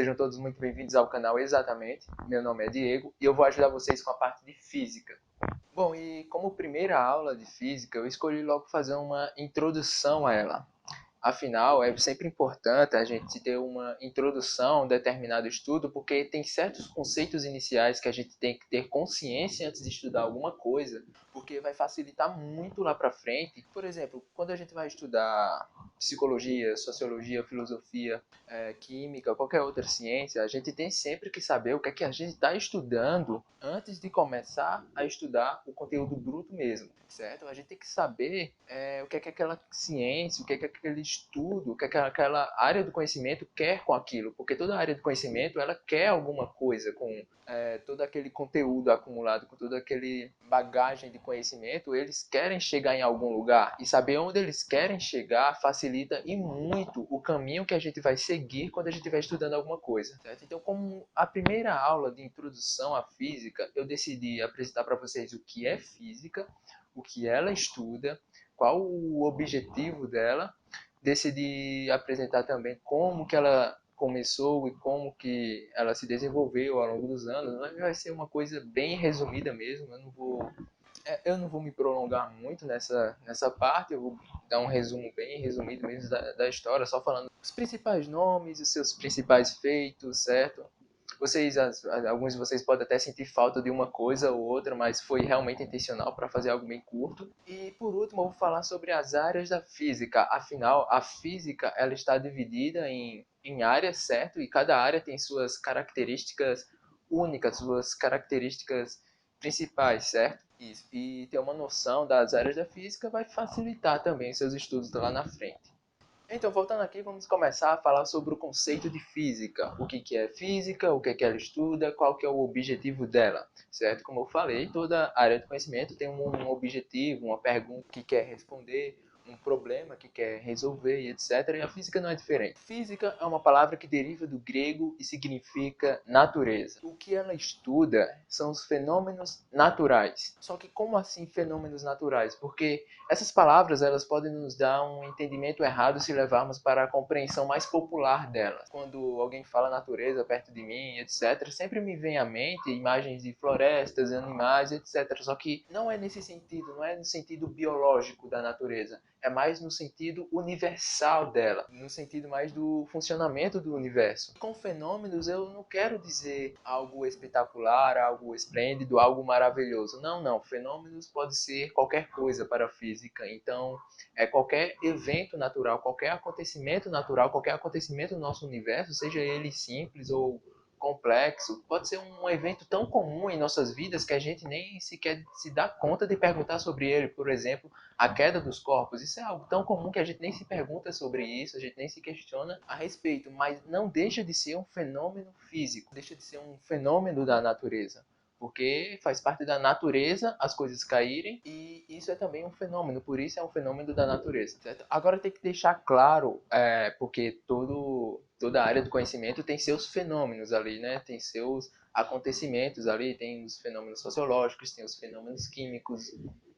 Sejam todos muito bem-vindos ao canal Exatamente. Meu nome é Diego e eu vou ajudar vocês com a parte de física. Bom, e como primeira aula de física, eu escolhi logo fazer uma introdução a ela. Afinal, é sempre importante a gente ter uma introdução a um determinado estudo, porque tem certos conceitos iniciais que a gente tem que ter consciência antes de estudar alguma coisa, porque vai facilitar muito lá para frente. Por exemplo, quando a gente vai estudar psicologia, sociologia, filosofia, química, qualquer outra ciência, a gente tem sempre que saber o que é que a gente está estudando antes de começar a estudar o conteúdo bruto mesmo, certo? A gente tem que saber o que é aquela ciência, o que é aquele estudo, o que é aquela área do conhecimento quer com aquilo, porque toda área do conhecimento ela quer alguma coisa com todo aquele conteúdo acumulado, com toda aquele bagagem de conhecimento, eles querem chegar em algum lugar e saber onde eles querem chegar facilita e muito o caminho que a gente vai seguir quando a gente estiver estudando alguma coisa, certo? Então, como a primeira aula de introdução à física, eu decidi apresentar para vocês o que é física, o que ela estuda, qual o objetivo dela, decidi apresentar também como que ela começou e como que ela se desenvolveu ao longo dos anos. Mas vai ser uma coisa bem resumida mesmo, eu não vou me prolongar muito nessa parte, eu vou dar um resumo bem resumido mesmo da história, só falando os principais nomes, os seus principais feitos, certo? Alguns de vocês podem até sentir falta de uma coisa ou outra, mas foi realmente intencional para fazer algo bem curto. E por último, eu vou falar sobre as áreas da física. Afinal, a física ela está dividida em áreas, certo? E cada área tem suas características únicas, suas características principais, certo? Isso. E ter uma noção das áreas da física vai facilitar também seus estudos lá na frente. Então, voltando aqui, vamos começar a falar sobre o conceito de física. O que é física, o que é que ela estuda, qual que é o objetivo dela, certo? Como eu falei, toda área de conhecimento tem um objetivo, uma pergunta que quer responder, um problema que quer resolver e etc. E a física não é diferente. Física é uma palavra que deriva do grego e significa natureza. O que ela estuda são os fenômenos naturais. Só que como assim fenômenos naturais? Porque essas palavras elas podem nos dar um entendimento errado se levarmos para a compreensão mais popular delas. Quando alguém fala natureza perto de mim, etc., sempre me vem à mente imagens de florestas, animais, etc. Só que não é nesse sentido, não é no sentido biológico da natureza. É mais no sentido universal dela, no sentido mais do funcionamento do universo. Com fenômenos eu não quero dizer algo espetacular, algo esplêndido, algo maravilhoso. Não, não. Fenômenos pode ser qualquer coisa para a física. Então, é qualquer evento natural, qualquer acontecimento natural, qualquer acontecimento do nosso universo, seja ele simples ou complexo, pode ser um evento tão comum em nossas vidas que a gente nem sequer se dá conta de perguntar sobre ele. Por exemplo, a queda dos corpos. Isso é algo tão comum que a gente nem se pergunta sobre isso, a gente nem se questiona a respeito, mas não deixa de ser um fenômeno físico, deixa de ser um fenômeno da natureza. Porque faz parte da natureza as coisas caírem e isso é também um fenômeno, por isso é um fenômeno da natureza, certo? Agora tem que deixar claro, porque toda a área do conhecimento tem seus fenômenos ali, né? Tem seus acontecimentos ali, tem os fenômenos sociológicos, tem os fenômenos químicos,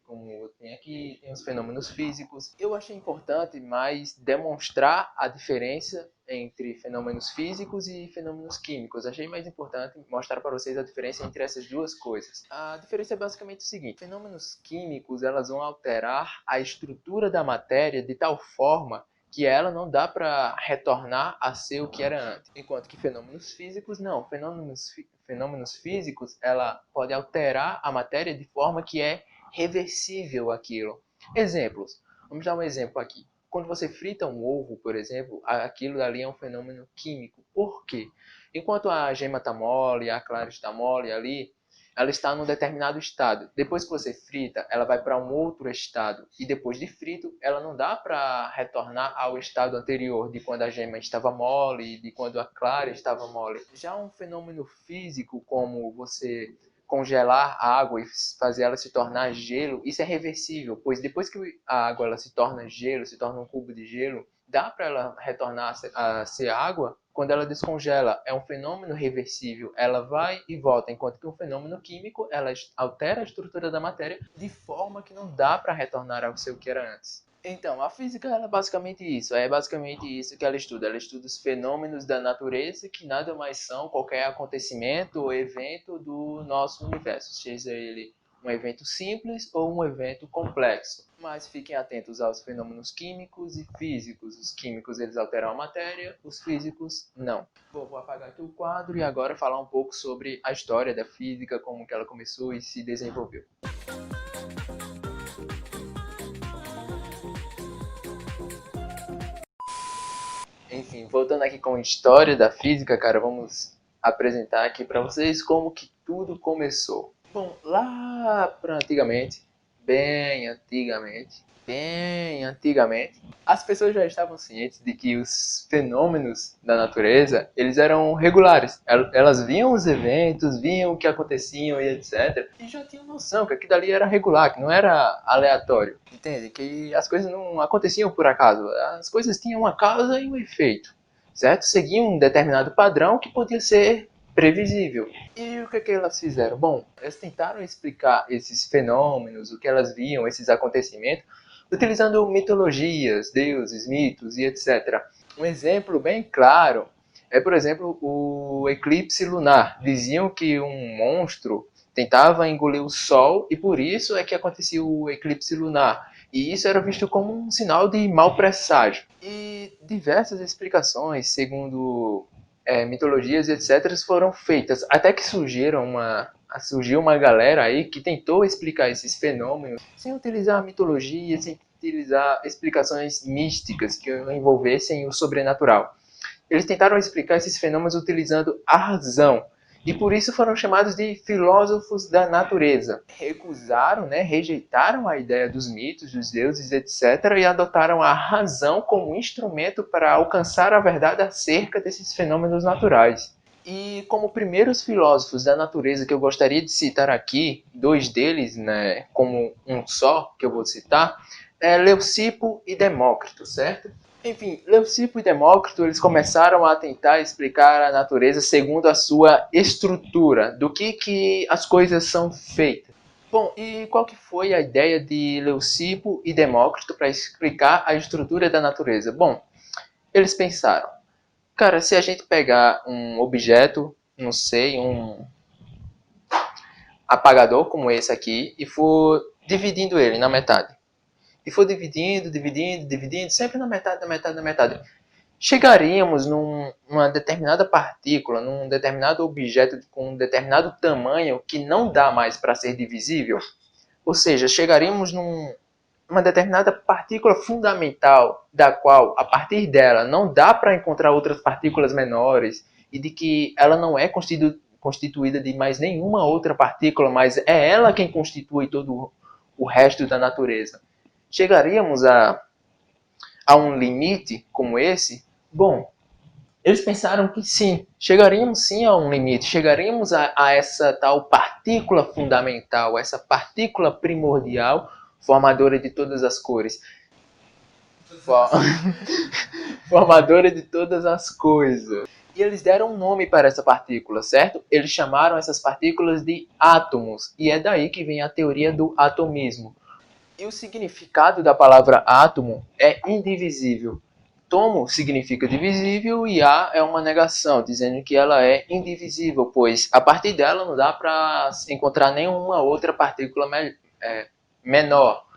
como tem aqui, tem os fenômenos físicos. Eu achei importante mais demonstrar a diferença entre fenômenos físicos e fenômenos químicos. Achei mais importante mostrar para vocês a diferença entre essas duas coisas. A diferença é basicamente o seguinte: fenômenos químicos elas vão alterar a estrutura da matéria de tal forma que ela não dá para retornar a ser o que era antes. Enquanto que fenômenos físicos não. Fenômenos físicos ela pode alterar a matéria de forma que é reversível aquilo. Exemplos. Vamos dar um exemplo aqui. Quando você frita um ovo, por exemplo, aquilo ali é um fenômeno químico. Por quê? Enquanto a gema está mole, a clara está mole ali, ela está num determinado estado. Depois que você frita, ela vai para um outro estado. E depois de frito, ela não dá para retornar ao estado anterior, de quando a gema estava mole, de quando a clara estava mole. Já um fenômeno físico, como você congelar a água e fazer ela se tornar gelo, isso é reversível, pois depois que a água ela se torna gelo, se torna um cubo de gelo, dá para ela retornar a ser água quando ela descongela. É um fenômeno reversível, ela vai e volta, enquanto que um fenômeno químico, ela altera a estrutura da matéria de forma que não dá para retornar ao seu que era antes. Então, a física ela é basicamente isso que ela estuda. Ela estuda os fenômenos da natureza que nada mais são qualquer acontecimento ou evento do nosso universo, seja ele um evento simples ou um evento complexo. Mas fiquem atentos aos fenômenos químicos e físicos. Os químicos eles alteram a matéria, os físicos não. Bom, vou apagar aqui o quadro e agora falar um pouco sobre a história da física, como que ela começou e se desenvolveu. Enfim, voltando aqui com a história da física, cara, vamos apresentar aqui para vocês como que tudo começou. Bom, lá para antigamente, bem antigamente, as pessoas já estavam cientes de que os fenômenos da natureza, eles eram regulares. Elas viam os eventos, viam o que aconteciam e etc. E já tinham noção que aquilo dali era regular, que não era aleatório. Entende? Que as coisas não aconteciam por acaso. As coisas tinham uma causa e um efeito. Certo? Seguiam um determinado padrão que podia ser previsível. E o que elas fizeram? Bom, elas tentaram explicar esses fenômenos, o que elas viam, esses acontecimentos, utilizando mitologias, deuses, mitos e etc. Um exemplo bem claro é, por exemplo, o eclipse lunar. Diziam que um monstro tentava engolir o Sol e por isso é que acontecia o eclipse lunar. E isso era visto como um sinal de mau presságio. E diversas explicações, segundo mitologias e etc., foram feitas. Até que surgiu uma galera aí que tentou explicar esses fenômenos sem utilizar mitologia, sem utilizar explicações místicas que envolvessem o sobrenatural. Eles tentaram explicar esses fenômenos utilizando a razão. E por isso foram chamados de filósofos da natureza. Recusaram, rejeitaram a ideia dos mitos, dos deuses, etc., e adotaram a razão como instrumento para alcançar a verdade acerca desses fenômenos naturais. E como primeiros filósofos da natureza que eu gostaria de citar aqui, dois deles, como um só que eu vou citar, é Leucipo e Demócrito, certo? Enfim, Leucipo e Demócrito eles começaram a tentar explicar a natureza segundo a sua estrutura, do que as coisas são feitas. Bom, e qual que foi a ideia de Leucipo e Demócrito para explicar a estrutura da natureza? Bom, eles pensaram, cara, se a gente pegar um objeto, não sei, um apagador como esse aqui, e for dividindo ele na metade, e for dividindo, sempre na metade, chegaríamos numa determinada partícula, num determinado objeto com um determinado tamanho que não dá mais para ser divisível. Ou seja, chegaríamos numa determinada partícula fundamental, da qual, a partir dela, não dá para encontrar outras partículas menores e de que ela não é constituída de mais nenhuma outra partícula, mas é ela quem constitui todo o resto da natureza. Chegaríamos a um limite como esse? Bom, eles pensaram que sim, chegaríamos sim a um limite, chegaríamos a essa tal partícula fundamental, essa partícula primordial, formadora de todas as cores. Formadora de todas as coisas. E eles deram um nome para essa partícula, certo? Eles chamaram essas partículas de átomos, e é daí que vem a teoria do atomismo. E o significado da palavra átomo é indivisível. Tomo significa divisível e A é uma negação, dizendo que ela é indivisível, pois a partir dela não dá para encontrar nenhuma outra partícula menor.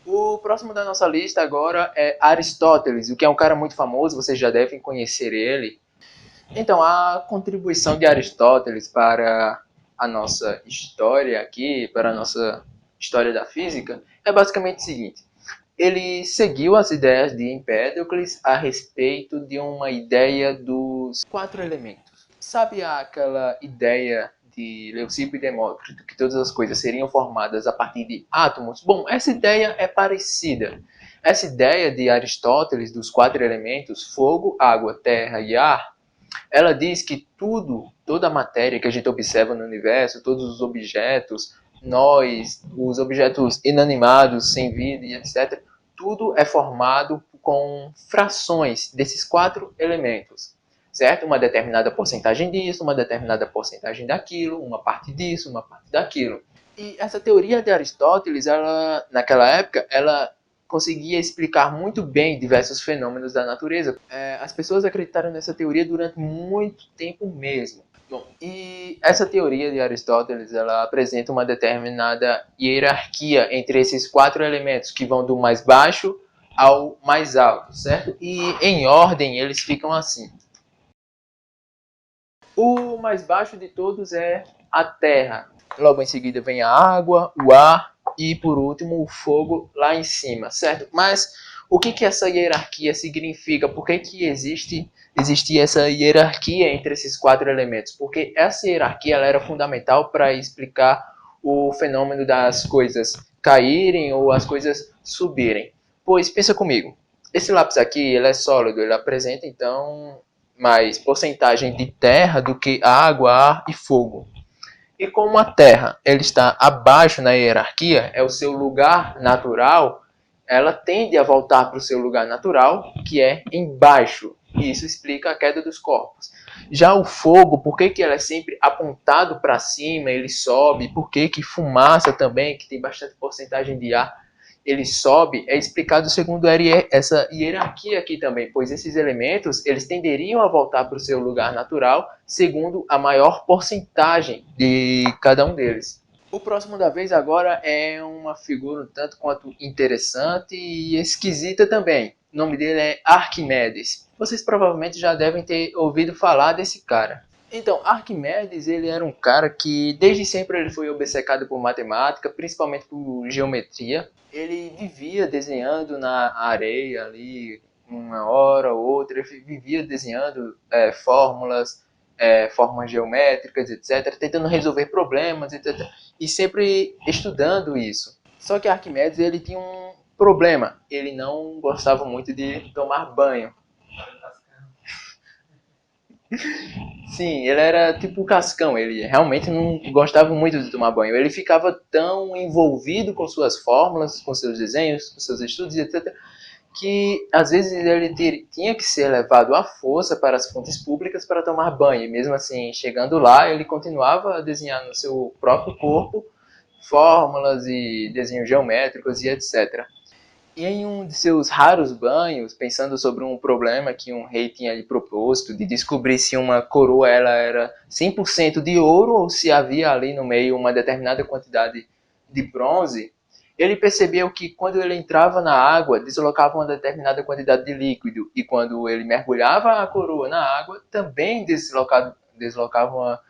O próximo da nossa lista agora é Aristóteles, o que é um cara muito famoso, vocês já devem conhecer ele. Então, a contribuição de Aristóteles para a nossa história aqui, para a nossa história da física, é basicamente o seguinte. Ele seguiu as ideias de Empédocles a respeito de uma ideia dos quatro elementos. Sabe aquela ideia de Leucipo e Demócrito, que todas as coisas seriam formadas a partir de átomos? Bom, essa ideia é parecida. Essa ideia de Aristóteles dos quatro elementos, fogo, água, terra e ar, ela diz que toda a matéria que a gente observa no universo, todos os objetos, nós, os objetos inanimados, sem vida e etc., tudo é formado com frações desses quatro elementos, certo? Uma determinada porcentagem disso, uma determinada porcentagem daquilo, uma parte disso, uma parte daquilo. E essa teoria de Aristóteles, ela, naquela época, ela conseguia explicar muito bem diversos fenômenos da natureza. As pessoas acreditaram nessa teoria durante muito tempo mesmo. Bom, e essa teoria de Aristóteles, ela apresenta uma determinada hierarquia entre esses 4 elementos que vão do mais baixo ao mais alto, certo? E em ordem eles ficam assim. O mais baixo de todos é a terra. Logo em seguida vem a água, o ar e por último o fogo lá em cima, certo? Mas o que essa hierarquia significa? Por que existe essa hierarquia entre esses 4 elementos? Porque essa hierarquia ela era fundamental para explicar o fenômeno das coisas caírem ou as coisas subirem. Pois pensa comigo, esse lápis aqui ele é sólido, ele apresenta então mais porcentagem de terra do que água, ar e fogo. E como a terra ele está abaixo na hierarquia, é o seu lugar natural, ela tende a voltar para o seu lugar natural, que é embaixo. E isso explica a queda dos corpos. Já o fogo, por que ele é sempre apontado para cima, ele sobe, por que fumaça também, que tem bastante porcentagem de ar, ele sobe, é explicado segundo essa hierarquia aqui também, pois esses elementos eles tenderiam a voltar para o seu lugar natural segundo a maior porcentagem de cada um deles. O próximo da vez agora é uma figura um tanto quanto interessante e esquisita também. O nome dele é Arquimedes. Vocês provavelmente já devem ter ouvido falar desse cara. Então, Arquimedes, ele era um cara que desde sempre ele foi obcecado por matemática, principalmente por geometria. Ele vivia desenhando na areia ali, uma hora ou outra, ele vivia desenhando fórmulas geométricas, etc., tentando resolver problemas, etc., e sempre estudando isso. Só que Arquimedes ele tinha um problema, ele não gostava muito de tomar banho. Sim, ele era tipo cascão, ele realmente não gostava muito de tomar banho. Ele ficava tão envolvido com suas fórmulas, com seus desenhos, com seus estudos, etc., que às vezes ele tinha que ser levado à força para as fontes públicas para tomar banho. E mesmo assim, chegando lá, ele continuava a desenhar no seu próprio corpo fórmulas e desenhos geométricos e etc. E em um de seus raros banhos, pensando sobre um problema que um rei tinha lhe proposto, de descobrir se uma coroa ela era 100% de ouro ou se havia ali no meio uma determinada quantidade de bronze, ele percebeu que quando ele entrava na água, deslocava uma determinada quantidade de líquido, e quando ele mergulhava a coroa na água, também deslocava uma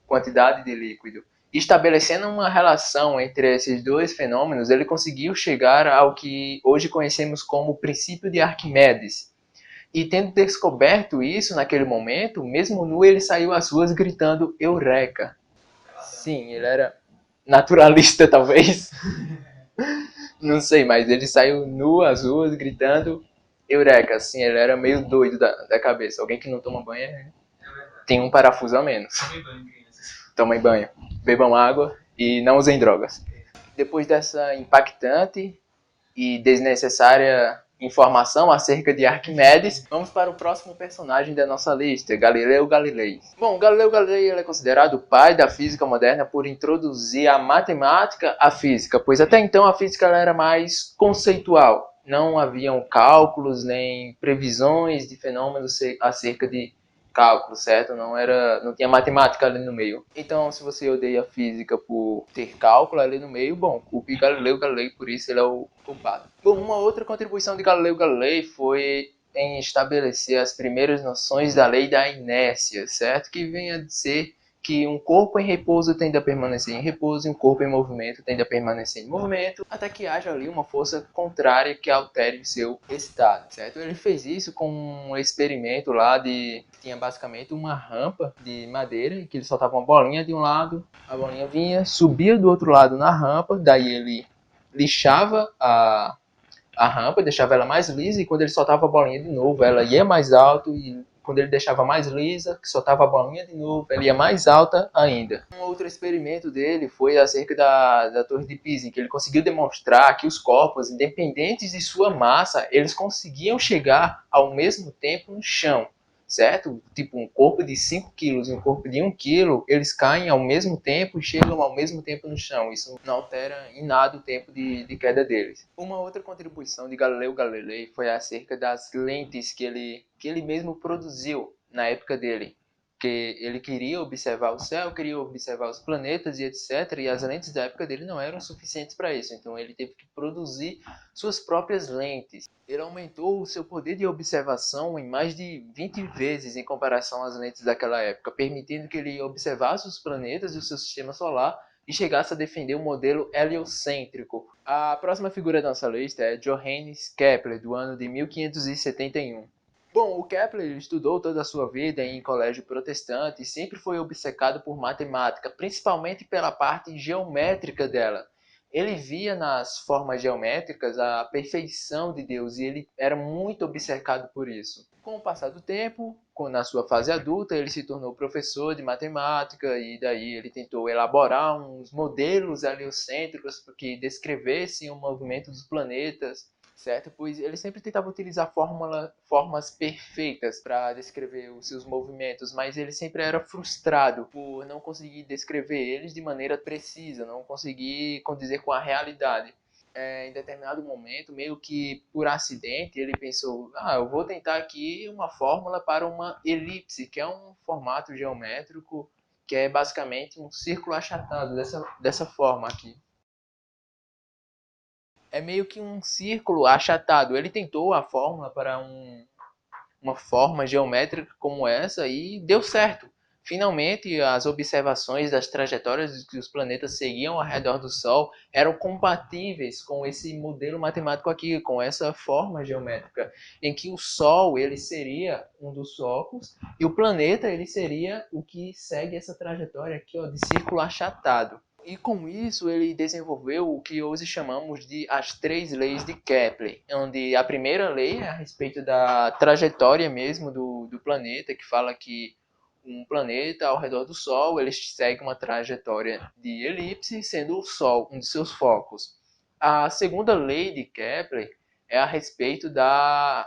quantidade de líquido. Estabelecendo uma relação entre esses dois fenômenos, ele conseguiu chegar ao que hoje conhecemos como o princípio de Arquimedes. E tendo descoberto isso naquele momento, mesmo nu, ele saiu às ruas gritando Eureka. Sim, ele era naturalista, talvez. Não sei, mas ele saiu nu às ruas gritando Eureka. Assim, ele era meio doido da cabeça. Alguém que não toma banho tem um parafuso a menos. Tomem banho, bebam água e não usem drogas. Depois dessa impactante e desnecessária informação acerca de Arquimedes, vamos para o próximo personagem da nossa lista, Galileu Galilei. Bom, Galileu Galilei é considerado o pai da física moderna por introduzir a matemática à física, pois até então a física ela era mais conceitual. Não haviam cálculos nem previsões de fenômenos acerca de cálculo, certo? Não tinha matemática ali no meio. Então, se você odeia física por ter cálculo ali no meio, bom, culpe Galileu Galilei, por isso ele é o culpado. Bom, uma outra contribuição de Galileu Galilei foi em estabelecer as primeiras noções da lei da inércia, certo? Que vem a dizer que um corpo em repouso tende a permanecer em repouso e um corpo em movimento tende a permanecer em movimento, até que haja ali uma força contrária que altere o seu estado, certo? Ele fez isso com um experimento lá tinha basicamente uma rampa de madeira, que ele soltava uma bolinha de um lado, a bolinha vinha, subia do outro lado na rampa, daí ele lixava a rampa, deixava ela mais lisa, e quando ele soltava a bolinha de novo, ela ia mais alto, e quando ele deixava mais lisa, que soltava a bolinha de novo, ela ia mais alta ainda. Um outro experimento dele foi acerca da Torre de Pisa, em que ele conseguiu demonstrar que os corpos, independentes de sua massa, eles conseguiam chegar ao mesmo tempo no chão. certo? Tipo, um corpo de 5 quilos e um corpo de 1 quilo, eles caem ao mesmo tempo e chegam ao mesmo tempo no chão. Isso não altera em nada o tempo de queda deles. Uma outra contribuição de Galileu Galilei foi acerca das lentes que ele mesmo produziu na época dele, que ele queria observar o céu, queria observar os planetas e etc. E as lentes da época dele não eram suficientes para isso. Então ele teve que produzir suas próprias lentes. Ele aumentou o seu poder de observação em mais de 20 vezes em comparação às lentes daquela época, permitindo que ele observasse os planetas e o seu sistema solar e chegasse a defender o modelo heliocêntrico. A próxima figura da nossa lista é Johannes Kepler, do ano de 1571. Bom, o Kepler estudou toda a sua vida em colégio protestante e sempre foi obcecado por matemática, principalmente pela parte geométrica dela. Ele via nas formas geométricas a perfeição de Deus e ele era muito obcecado por isso. Com o passar do tempo, na sua fase adulta, ele se tornou professor de matemática e daí ele tentou elaborar uns modelos heliocêntricos que descrevessem o movimento dos planetas, certo? Pois ele sempre tentava utilizar formas perfeitas para descrever os seus movimentos, mas ele sempre era frustrado por não conseguir descrever eles de maneira precisa, não conseguir condizer com a realidade. Em determinado momento, meio que por acidente, ele pensou: eu vou tentar aqui uma fórmula para uma elipse, que é um formato geométrico que é basicamente um círculo achatado dessa forma aqui. É meio que um círculo achatado. Ele tentou a fórmula para uma forma geométrica como essa e deu certo. Finalmente, as observações das trajetórias que os planetas seguiam ao redor do Sol eram compatíveis com esse modelo matemático aqui, com essa forma geométrica, em que o Sol ele seria um dos focos e o planeta ele seria o que segue essa trajetória aqui, ó, de círculo achatado. E com isso ele desenvolveu o que hoje chamamos de as três leis de Kepler, onde a primeira lei é a respeito da trajetória mesmo do planeta, que fala que um planeta ao redor do Sol ele segue uma trajetória de elipse, sendo o Sol um de seus focos. A segunda lei de Kepler é a respeito da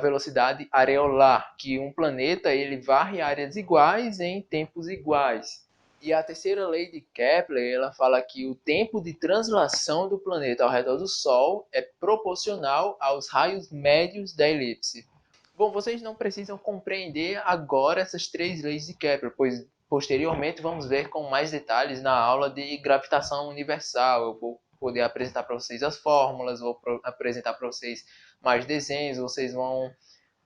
velocidade areolar, que um planeta ele varre áreas iguais em tempos iguais. E a terceira lei de Kepler, ela fala que o tempo de translação do planeta ao redor do Sol é proporcional aos raios médios da elipse. Bom, vocês não precisam compreender agora essas três leis de Kepler, pois posteriormente vamos ver com mais detalhes na aula de gravitação universal. Eu vou poder apresentar para vocês as fórmulas, vou apresentar para vocês mais desenhos, vocês vão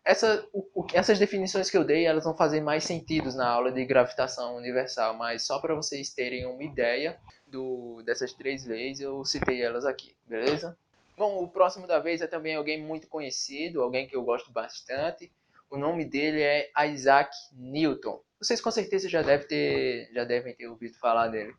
essas definições que eu dei, elas vão fazer mais sentido na aula de gravitação universal, mas só para vocês terem uma ideia dessas três leis, eu citei elas aqui, beleza? Bom, o próximo da vez é também alguém muito conhecido, alguém que eu gosto bastante. O nome dele é Isaac Newton. Vocês com certeza já devem ter ouvido falar dele.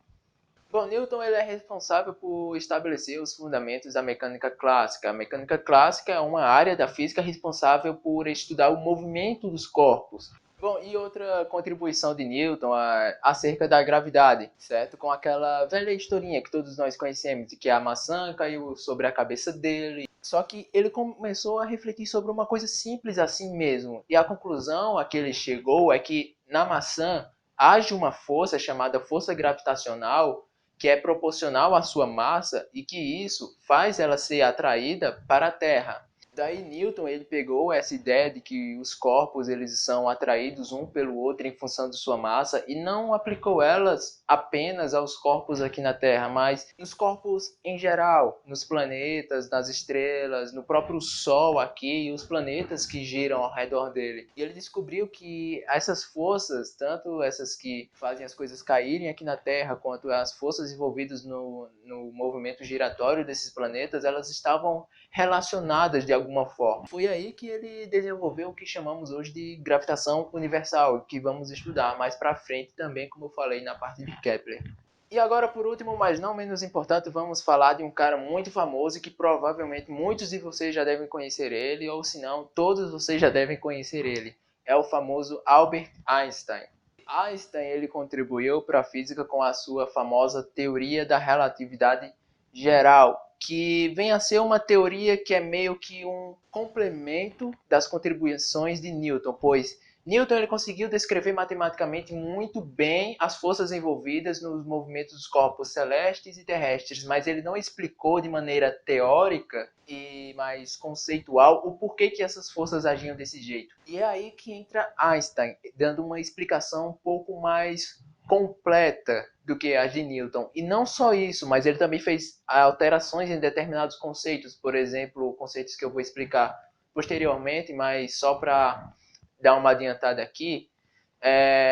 Bom, Newton ele é responsável por estabelecer os fundamentos da mecânica clássica. A mecânica clássica é uma área da física responsável por estudar o movimento dos corpos. Bom, e outra contribuição de Newton acerca da gravidade, certo? Com aquela velha historinha que todos nós conhecemos, de que a maçã caiu sobre a cabeça dele. Só que ele começou a refletir sobre uma coisa simples assim mesmo. E a conclusão a que ele chegou é que na maçã age uma força chamada força gravitacional que é proporcional à sua massa e que isso faz ela ser atraída para a Terra. Daí Newton ele pegou essa ideia de que os corpos eles são atraídos um pelo outro em função de sua massa e não aplicou elas apenas aos corpos aqui na Terra, mas nos corpos em geral, nos planetas, nas estrelas, no próprio Sol aqui e os planetas que giram ao redor dele. E ele descobriu que essas forças, tanto essas que fazem as coisas caírem aqui na Terra, quanto as forças envolvidas no movimento giratório desses planetas, elas estavam relacionadas de alguma forma. Foi aí que ele desenvolveu o que chamamos hoje de gravitação universal, que vamos estudar mais para frente também, como eu falei na parte de Kepler. E agora, por último, mas não menos importante, vamos falar de um cara muito famoso que provavelmente muitos de vocês já devem conhecer ele, ou se não, todos vocês já devem conhecer ele. É o famoso Albert Einstein. Einstein ele contribuiu para a física com a sua famosa teoria da relatividade geral, que vem a ser uma teoria que é meio que um complemento das contribuições de Newton, pois Newton ele conseguiu descrever matematicamente muito bem as forças envolvidas nos movimentos dos corpos celestes e terrestres, mas ele não explicou de maneira teórica e mais conceitual o porquê que essas forças agiam desse jeito. E é aí que entra Einstein, dando uma explicação um pouco mais completa do que a de Newton. E não só isso, mas ele também fez alterações em determinados conceitos, por exemplo, conceitos que eu vou explicar posteriormente, mas só para dar uma adiantada aqui,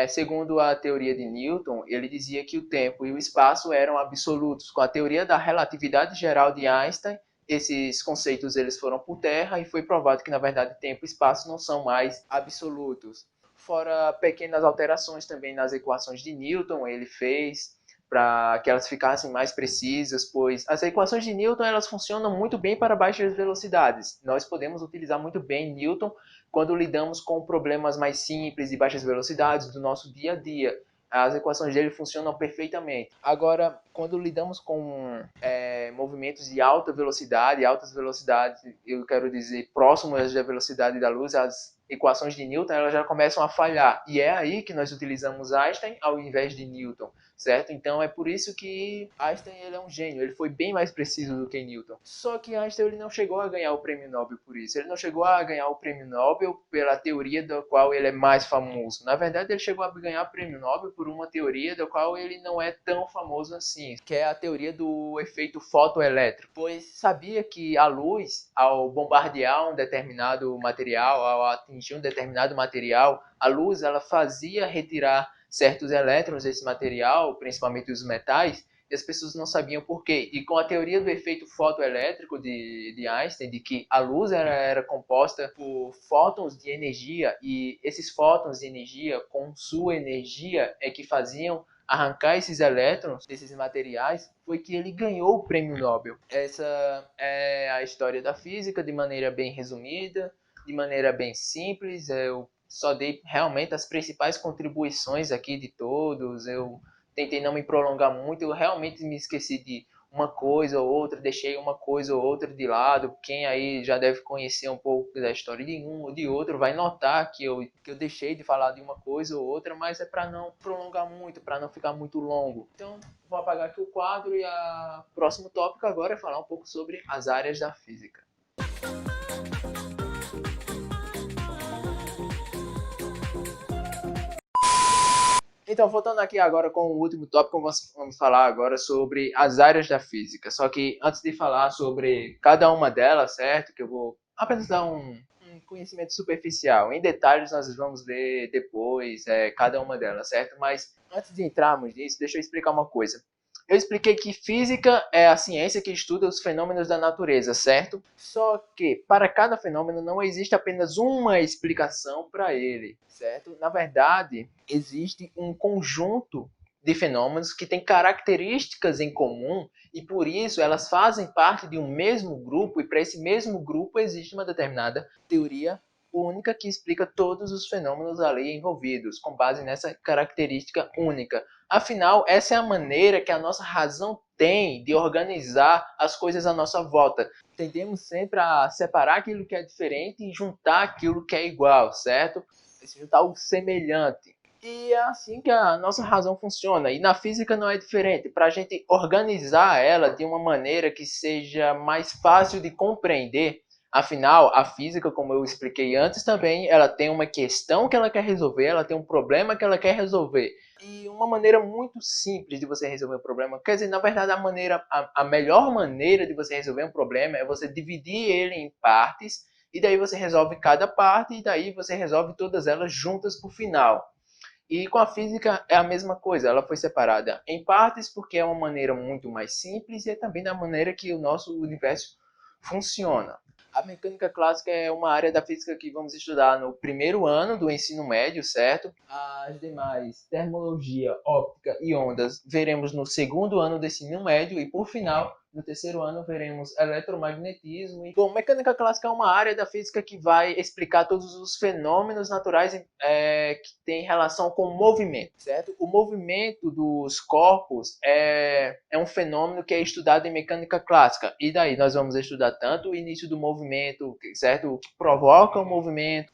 segundo a teoria de Newton, ele dizia que o tempo e o espaço eram absolutos. Com a teoria da relatividade geral de Einstein, esses conceitos eles foram por terra e foi provado que, na verdade, tempo e espaço não são mais absolutos. Fora pequenas alterações também nas equações de Newton, ele fez para que elas ficassem mais precisas, pois as equações de Newton elas funcionam muito bem para baixas velocidades. Nós podemos utilizar muito bem Newton quando lidamos com problemas mais simples e baixas velocidades do nosso dia a dia. As equações dele funcionam perfeitamente. Agora, quando lidamos com movimentos de altas velocidades, eu quero dizer próximas da velocidade da luz, as equações de Newton elas já começam a falhar. E é aí que nós utilizamos Einstein ao invés de Newton, certo? Então é por isso que Einstein ele é um gênio, ele foi bem mais preciso do que Newton. Só que Einstein ele não chegou a ganhar o prêmio Nobel por isso. Ele não chegou a ganhar o prêmio Nobel pela teoria da qual ele é mais famoso. Na verdade, ele chegou a ganhar o prêmio Nobel por uma teoria da qual ele não é tão famoso assim, que é a teoria do efeito fotoelétrico. Pois sabia que a luz, ao bombardear um determinado material, ao atingir um determinado material, a luz ela fazia retirar certos elétrons desse material, principalmente os metais, e as pessoas não sabiam por quê. E com a teoria do efeito fotoelétrico de Einstein, de que a luz era composta por fótons de energia, e esses fótons de energia, com sua energia, é que faziam arrancar esses elétrons desses materiais, foi que ele ganhou o prêmio Nobel. Essa é a história da física de maneira bem resumida, de maneira bem simples. Eu só dei realmente as principais contribuições aqui de todos. Eu tentei não me prolongar muito, eu realmente me esqueci de uma coisa ou outra, deixei uma coisa ou outra de lado. Quem aí já deve conhecer um pouco da história de um ou de outro vai notar que eu deixei de falar de uma coisa ou outra, mas é para não prolongar muito, para não ficar muito longo. Então, vou apagar aqui o quadro e o próximo tópico agora é falar um pouco sobre as áreas da física. Então, voltando aqui agora com o último tópico, vamos falar agora sobre as áreas da física. Só que antes de falar sobre cada uma delas, certo? Que eu vou apenas dar um conhecimento superficial. Em detalhes nós vamos ver depois cada uma delas, certo? Mas antes de entrarmos nisso, deixa eu explicar uma coisa. Eu expliquei que física é a ciência que estuda os fenômenos da natureza, certo? Só que para cada fenômeno não existe apenas uma explicação para ele, certo? Na verdade, existe um conjunto de fenômenos que têm características em comum e por isso elas fazem parte de um mesmo grupo e para esse mesmo grupo existe uma determinada teoria única que explica todos os fenômenos ali envolvidos, com base nessa característica única. Afinal, essa é a maneira que a nossa razão tem de organizar as coisas à nossa volta. Tendemos sempre a separar aquilo que é diferente e juntar aquilo que é igual, certo? Juntar o semelhante. E é assim que a nossa razão funciona. E na física não é diferente. Para a gente organizar ela de uma maneira que seja mais fácil de compreender, afinal, a física, como eu expliquei antes também, ela tem uma questão que ela quer resolver, ela tem um problema que ela quer resolver. E uma maneira muito simples de você resolver o problema, quer dizer, na verdade, a melhor maneira de você resolver um problema é você dividir ele em partes, e daí você resolve cada parte, e daí você resolve todas elas juntas por final. E com a física é a mesma coisa, ela foi separada em partes porque é uma maneira muito mais simples e é também da maneira que o nosso universo funciona. A mecânica clássica é uma área da física que vamos estudar no primeiro ano do ensino médio, certo? As demais, termologia, óptica e ondas, veremos no segundo ano do ensino médio e, por final, No terceiro ano veremos eletromagnetismo. Bom, mecânica clássica é uma área da física que vai explicar todos os fenômenos naturais que têm relação com o movimento, certo? O movimento dos corpos é um fenômeno que é estudado em mecânica clássica. E daí nós vamos estudar tanto o início do movimento, certo? O que provoca o movimento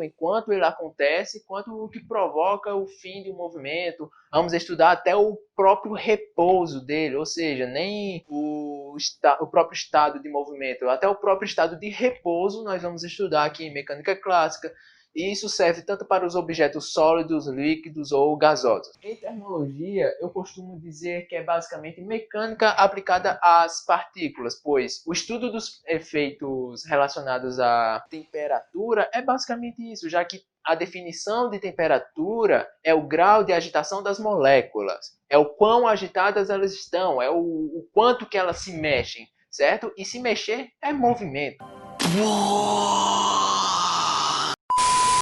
enquanto ele acontece, quanto o que provoca o fim do movimento. Vamos estudar até o próprio repouso dele, ou seja, nem o próprio estado de movimento, até o próprio estado de repouso nós vamos estudar aqui em mecânica clássica. E isso serve tanto para os objetos sólidos, líquidos ou gasosos. Em termologia, eu costumo dizer que é basicamente mecânica aplicada às partículas, pois o estudo dos efeitos relacionados à temperatura é basicamente isso, já que a definição de temperatura é o grau de agitação das moléculas, é o quão agitadas elas estão, é o quanto que elas se mexem, certo? E se mexer é movimento.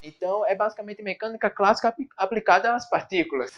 Então, é basicamente mecânica clássica aplicada às partículas.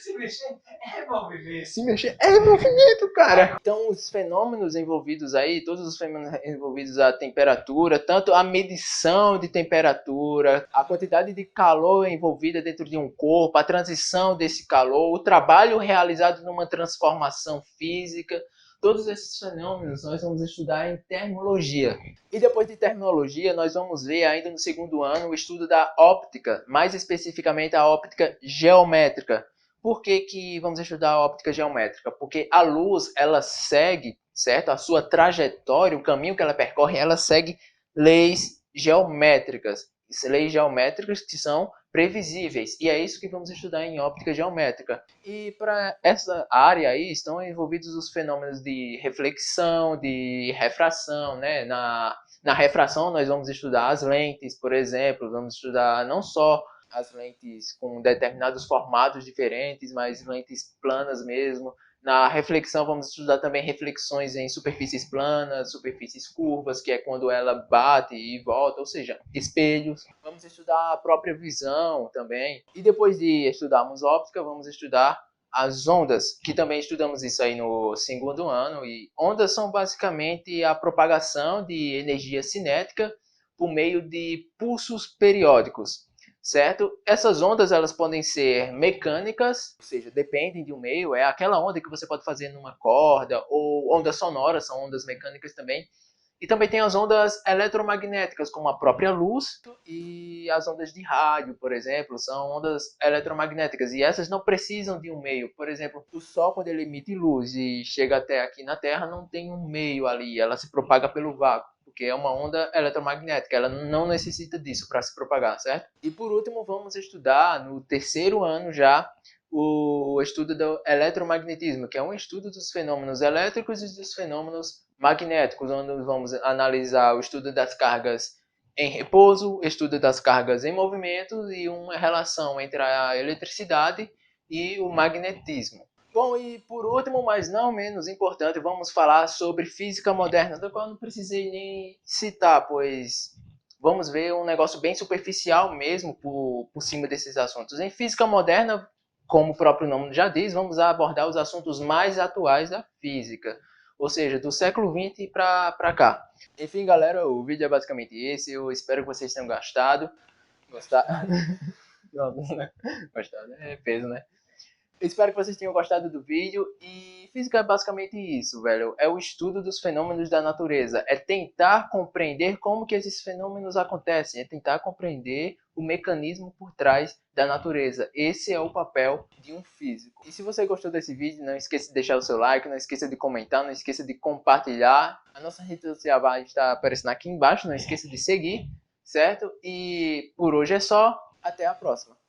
Se mexer é movimento. Se mexer é movimento, cara. Então, os fenômenos envolvidos aí, todos os fenômenos envolvidos à temperatura, tanto a medição de temperatura, a quantidade de calor envolvida dentro de um corpo, a transição desse calor, o trabalho realizado numa transformação física, todos esses fenômenos nós vamos estudar em termologia. E depois de termologia, nós vamos ver ainda no segundo ano o estudo da óptica, mais especificamente a óptica geométrica. Por que vamos estudar a óptica geométrica? Porque a luz, ela segue, certo? A sua trajetória, o caminho que ela percorre, ela segue leis geométricas. Leis geométricas que são previsíveis. E é isso que vamos estudar em óptica geométrica. E para essa área aí estão envolvidos os fenômenos de reflexão, de refração, né? Na refração nós vamos estudar as lentes, por exemplo, vamos estudar não só as lentes com determinados formatos diferentes, mas lentes planas mesmo. Na reflexão vamos estudar também reflexões em superfícies planas, superfícies curvas, que é quando ela bate e volta, ou seja, espelhos. Vamos estudar a própria visão também. E depois de estudarmos óptica, vamos estudar as ondas, que também estudamos isso aí no segundo ano. E ondas são basicamente a propagação de energia cinética por meio de pulsos periódicos, certo? Essas ondas elas podem ser mecânicas, ou seja, dependem de um meio, é aquela onda que você pode fazer numa corda, ou ondas sonoras, são ondas mecânicas também. E também tem as ondas eletromagnéticas, como a própria luz, e as ondas de rádio, por exemplo, são ondas eletromagnéticas, e essas não precisam de um meio. Por exemplo, o Sol, quando ele emite luz e chega até aqui na Terra, não tem um meio ali, ela se propaga pelo vácuo, porque é uma onda eletromagnética, ela não necessita disso para se propagar, certo? E por último, vamos estudar no terceiro ano já o estudo do eletromagnetismo, que é um estudo dos fenômenos elétricos e dos fenômenos magnéticos, onde vamos analisar o estudo das cargas em repouso, estudo das cargas em movimento e uma relação entre a eletricidade e o magnetismo. Bom, e por último, mas não menos importante, vamos falar sobre física moderna, da qual eu não precisei nem citar, pois vamos ver um negócio bem superficial mesmo por cima desses assuntos. Em física moderna, como o próprio nome já diz, vamos abordar os assuntos mais atuais da física, ou seja, do século XX para cá. Enfim, galera, o vídeo é basicamente esse, eu espero que vocês tenham gostado. Gostado? Gostado é peso, né? Eu espero que vocês tenham gostado do vídeo e física é basicamente isso, velho. É o estudo dos fenômenos da natureza. É tentar compreender como que esses fenômenos acontecem. É tentar compreender o mecanismo por trás da natureza. Esse é o papel de um físico. E se você gostou desse vídeo, não esqueça de deixar o seu like, não esqueça de comentar, não esqueça de compartilhar. A nossa rede social vai estar aparecendo aqui embaixo, não esqueça de seguir, certo? E por hoje é só. Até a próxima.